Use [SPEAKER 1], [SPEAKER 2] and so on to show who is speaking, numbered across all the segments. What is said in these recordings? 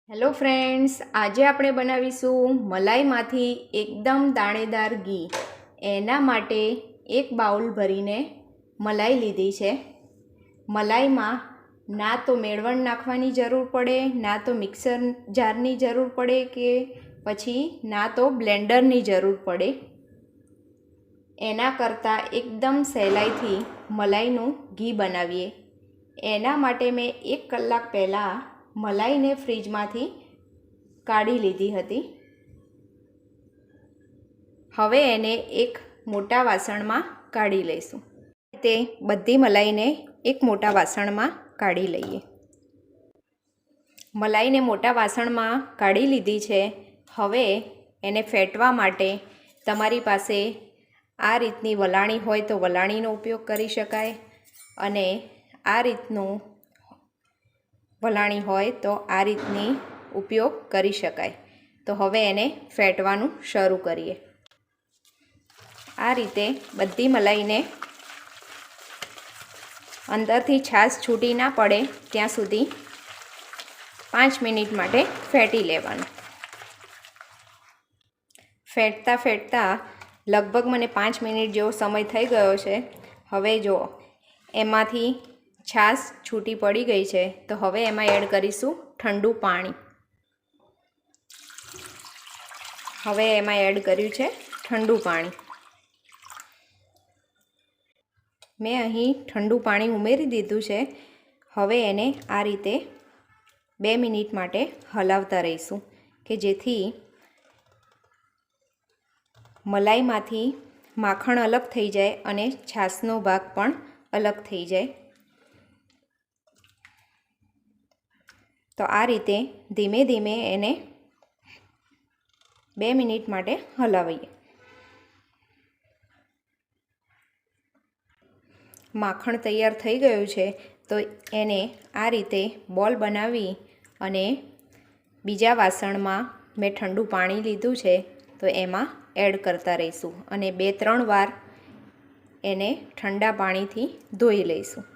[SPEAKER 1] Hello friends, આજે આપણે બનાવીશું મલાઈમાંથી એકદમ દાણેદાર ઘી. એના માટે એક બાઉલ ભરીને મલાઈ લીધી છે. મલાઈમાં ના તો મેળવણ નાખવાની જરૂર પડે, ના તો મિક્સર જારની જરૂર પડે કે પછી ના તો બ્લેન્ડરની જરૂર પડે. એના કરતાં એકદમ સહેલાઈથી મલાઈનું ઘી બનાવીએ. એના માટે મેં 1 કલાક પહેલાં મલાઈને ફ્રીજમાંથી કાઢી લીધી હતી. હવે એને એક મોટા વાસણમાં કાઢી લઈશું. તે બધી મલાઈને એક મોટા વાસણમાં કાઢી લઈએ. મલાઈને મોટા વાસણમાં કાઢી લીધી છે. હવે એને ફેટવા માટે તમારી પાસે આ રીતની વલાણી હોય તો વલાણીનો ઉપયોગ કરી શકાય, અને આ રીતનું વલાણી હોય તો આ રીતની ઉપયોગ કરી શકાય. તો હવે એને ફેટવાનું શરૂ કરીએ. આ રીતે બધી મલાઈને અંદરથી છાશ છૂટી ના પડે ત્યાં સુધી 5 મિનિટ માટે ફેટી લેવાનું. ફેટતા ફેટતા લગભગ મને 5 મિનિટ જેવો સમય થઈ ગયો છે. હવે જો એમાંથી છાશ છૂટી પડી ગઈ છે, તો હવે એમાં એડ કરીશું ઠંડુ પાણી. હવે એમાં એડ કર્યું છે ઠંડુ પાણી. મેં અહીં ઠંડુ પાણી ઉમેરી દીધું છે. હવે એને આ રીતે 2 મિનિટ માટે હલાવતા રહીશું, કે જેથી મલાઈમાંથી માખણ અલગ થઈ જાય અને છાશનો ભાગ પણ અલગ થઈ જાય. તો આ રીતે ધીમે ધીમે એને 2 મિનિટ માટે હલાવીએ. માખણ તૈયાર થઈ ગયું છે, તો એને આ રીતે બોલ બનાવી અને બીજા વાસણમાં મેં ઠંડુ પાણી લીધું છે, તો એમાં એડ કરતા રહીશું અને 2-3 વાર એને ઠંડા પાણીથી ધોઈ લઈશું.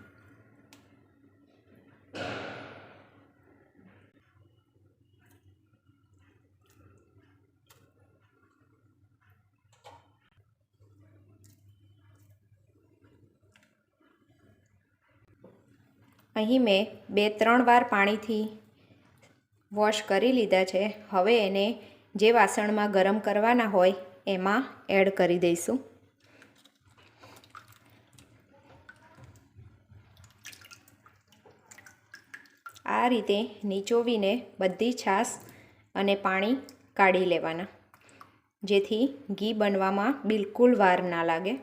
[SPEAKER 1] અહીં મેં 2-3 વાર પાણીથી વોશ કરી લીધા છે. હવે એને જે વાસણમાં ગરમ કરવાના હોય એમાં એડ કરી દઈશું. આ રીતે નીચોવીને બધી છાશ અને પાણી કાઢી લેવાના, જેથી ઘી બનવામાં બિલકુલ વાર ના લાગે.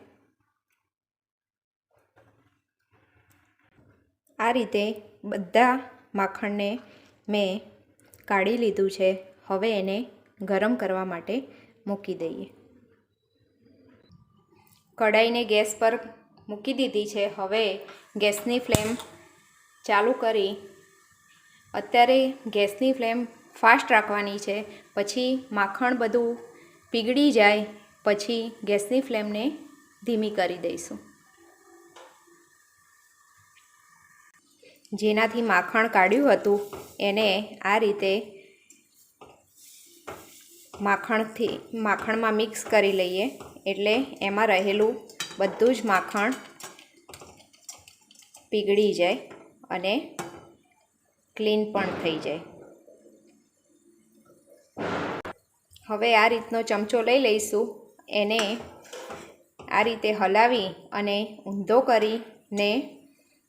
[SPEAKER 1] આ રીતે બધા માખણને મેં કાઢી લીધું છે. હવે એને ગરમ કરવા માટે મૂકી દઈએ. કઢાઈને ગેસ પર મૂકી દીધી છે. હવે ગેસની ફ્લેમ ચાલુ કરી, અત્યારે ગેસની ફ્લેમ ફાસ્ટ રાખવાની છે. પછી માખણ બધું પીગળી જાય પછી ગેસની ફ્લેમને ધીમી કરી દઈશું. જેનાથી માખણ કાઢ્યું હતું એને આ રીતે માખણમાં મિક્સ કરી લઈએ, એટલે એમાં રહેલું બધું જ માખણ પીગળી જાય અને ક્લીન પણ થઈ જાય. હવે આ રીતનો ચમચો લઈ લઈશું. એને આ રીતે હલાવી અને ઊંધો કરીને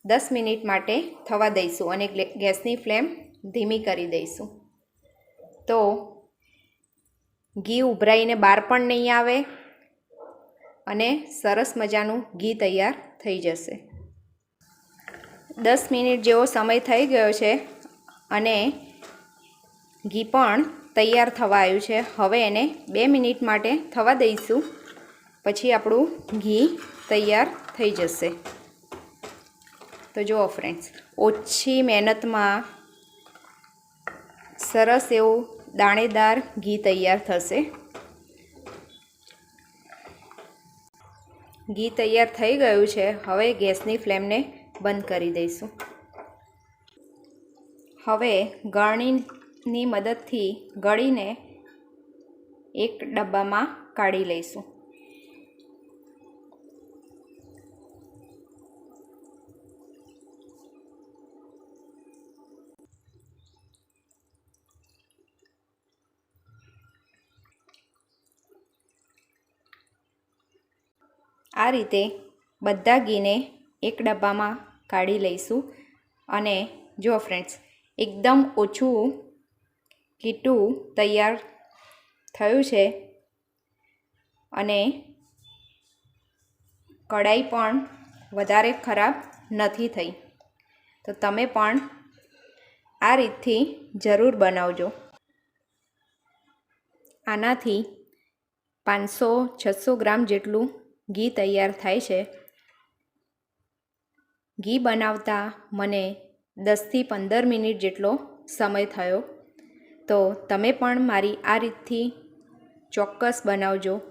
[SPEAKER 1] 10 મિનિટ માટે થવા દઈશું અને ગેસની ફ્લેમ ધીમી કરી દઈશું. તો ઘી ઉભરાઈને બહાર પણ નહીં આવે અને સરસ મજાનું ઘી તૈયાર થઈ જશે. 10 મિનિટ જેવો સમય થઈ ગયો છે અને ઘી પણ તૈયાર થવા આવ્યું છે. હવે એને 2 મિનિટ માટે થવા દઈશું, પછી આપણું ઘી તૈયાર થઈ જશે. તો જુઓ ફ્રેન્ડ્સ, ઓછી મહેનતમાં સરસ એવું દાણેદાર ઘી તૈયાર થશે. ઘી તૈયાર થઈ ગયું છે. હવે ગેસની ફ્લેમને બંધ કરી દઈશું. હવે ની મદદથી ગળીને એક ડબ્બામાં કાઢી લઈશું. આ રીતે બધા ઘીને એક ડબ્બામાં કાઢી લઈશું. અને જો ફ્રેન્ડ્સ, એકદમ ઓછું કીટું તૈયાર થયું છે અને કઢાઈ પણ વધારે ખરાબ નથી થઈ. તો તમે પણ આ રીતથી જરૂર બનાવજો. આનાથી 500-600 ગ્રામ જેટલું ઘી તૈયાર થાય છે. ઘી બનાવતા મને 10થી 15 મિનિટ જેટલો સમય થયો. તો તમે પણ મારી આ રીતથી ચોક્કસ બનાવજો